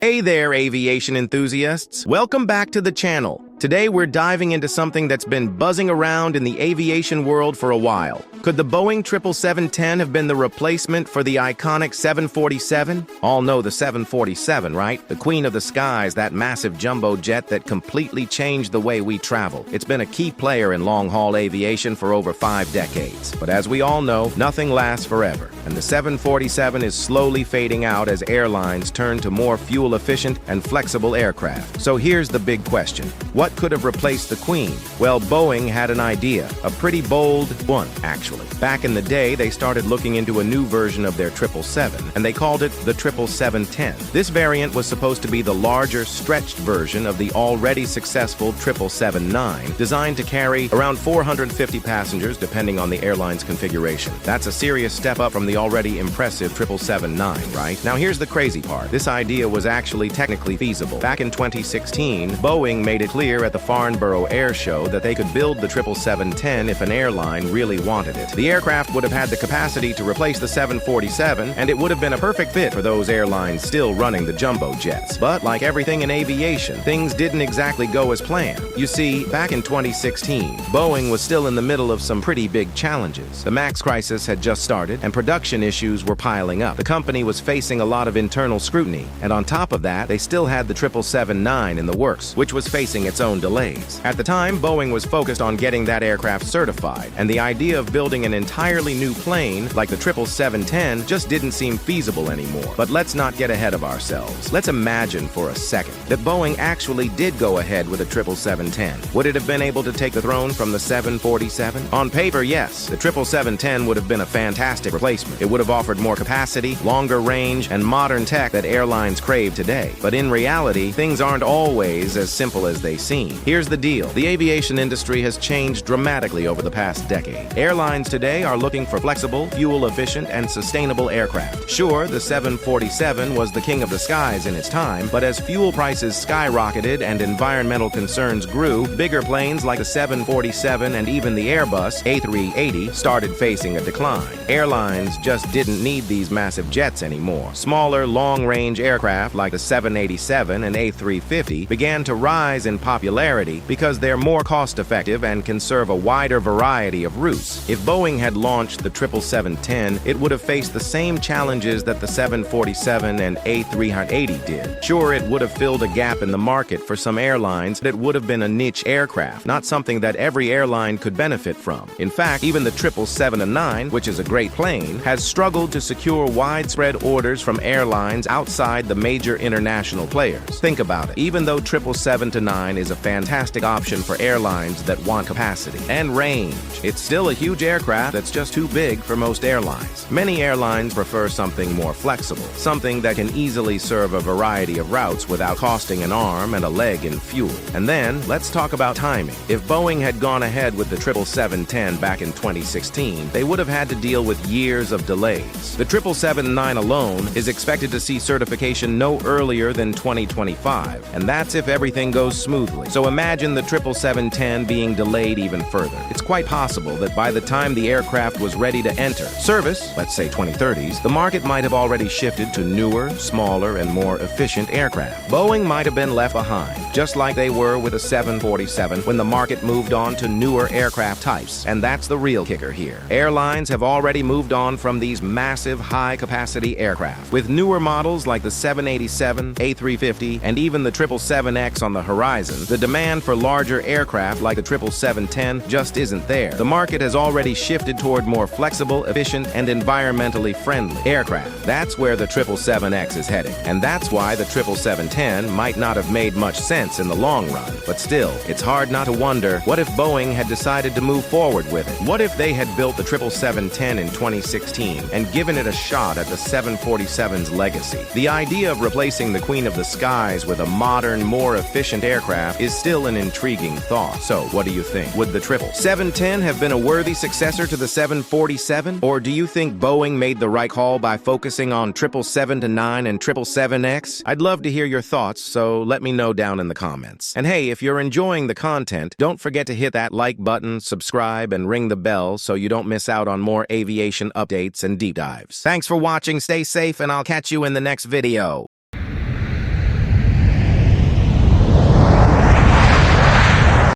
Hey there, aviation enthusiasts! Welcome back to the channel. Today we're diving into something that's been buzzing around in the aviation world for a while. Could the Boeing 777-10 have been the replacement for the iconic 747? All know the 747, right? The queen of the skies, that massive jumbo jet that completely changed the way we travel. It's been a key player in long-haul aviation for over 5 decades. But as we all know, nothing lasts forever. And the 747 is slowly fading out as airlines turn to more fuel-efficient and flexible aircraft. So here's the big question. What could have replaced the Queen? Well, Boeing had an idea, a pretty bold one, actually. Back in the day, they started looking into a new version of their 777, and they called it the 777-10. This variant was supposed to be the larger, stretched version of the already successful 777-9, designed to carry around 450 passengers, depending on the airline's configuration. That's a serious step up from the already impressive 777-9, right? Now, here's the crazy part. This idea was actually technically feasible. Back in 2016, Boeing made it clear at the Farnborough Air Show that they could build the 777-10 if an airline really wanted it. The aircraft would have had the capacity to replace the 747, and it would have been a perfect fit for those airlines still running the jumbo jets. But like everything in aviation, things didn't exactly go as planned. You see, back in 2016, Boeing was still in the middle of some pretty big challenges. The MAX crisis had just started, and production issues were piling up. The company was facing a lot of internal scrutiny, and on top of that, they still had the 777-9 in the works, which was facing its own delays. At the time, Boeing was focused on getting that aircraft certified, and the idea of building an entirely new plane like the 777-10 just didn't seem feasible anymore. But let's not get ahead of ourselves. Let's imagine for a second that Boeing actually did go ahead with a 777-10. Would it have been able to take the throne from the 747? On paper, yes. The 777-10 would have been a fantastic replacement. It would have offered more capacity, longer range, and modern tech that airlines crave today. But in reality, things aren't always as simple as they seem. Here's the deal. The aviation industry has changed dramatically over the past decade. Airlines today are looking for flexible, fuel-efficient, and sustainable aircraft. Sure, the 747 was the king of the skies in its time, but as fuel prices skyrocketed and environmental concerns grew, bigger planes like the 747 and even the Airbus A380 started facing a decline. Airlines just didn't need these massive jets anymore. Smaller, long-range aircraft like the 787 and A350 began to rise in popularity because they're more cost-effective and can serve a wider variety of routes. If Boeing had launched the 777-10, it would have faced the same challenges that the 747 and A380 did. Sure, it would have filled a gap in the market for some airlines, but it would have been a niche aircraft, not something that every airline could benefit from. In fact, even the 777-9, which is a great plane, has struggled to secure widespread orders from airlines outside the major international players. Think about it. Even though 777-9 is a fantastic option for airlines that want capacity and range, it's still a huge aircraft that's just too big for most airlines. Many airlines prefer something more flexible, something that can easily serve a variety of routes without costing an arm and a leg in fuel. And then, let's talk about timing. If Boeing had gone ahead with the 777-10 back in 2016, they would have had to deal with years of delays. The 777-9 alone is expected to see certification no earlier than 2025, and that's if everything goes smoothly. So imagine the 777-10 being delayed even further. It's quite possible that by the time the aircraft was ready to enter service, let's say 2030s, the market might have already shifted to newer, smaller, and more efficient aircraft. Boeing might have been left behind, just like they were with the 747 when the market moved on to newer aircraft types. And that's the real kicker here. Airlines have already moved on from these massive, high-capacity aircraft. With newer models like the 787, A350, and even the 777X on the horizon, the demand for larger aircraft like the 777-10 just isn't there. The market has already shifted toward more flexible, efficient, and environmentally friendly aircraft. That's where the 777X is heading. And that's why the 777-10 might not have made much sense in the long run. But still, it's hard not to wonder, what if Boeing had decided to move forward with it? What if they had built the 777-10 in 2016 and given it a shot at the 747's legacy? The idea of replacing the Queen of the Skies with a modern, more efficient aircraft is still an intriguing thought. So, what do you think? Would the 777-10 have been a worthy successor to the 747? Or do you think Boeing made the right call by focusing on 777-9 and 777X? I'd love to hear your thoughts, so let me know down in the comments. And hey, if you're enjoying the content, don't forget to hit that like button, subscribe, and ring the bell so you don't miss out on more aviation updates and deep dives. Thanks for watching, stay safe, and I'll catch you in the next video.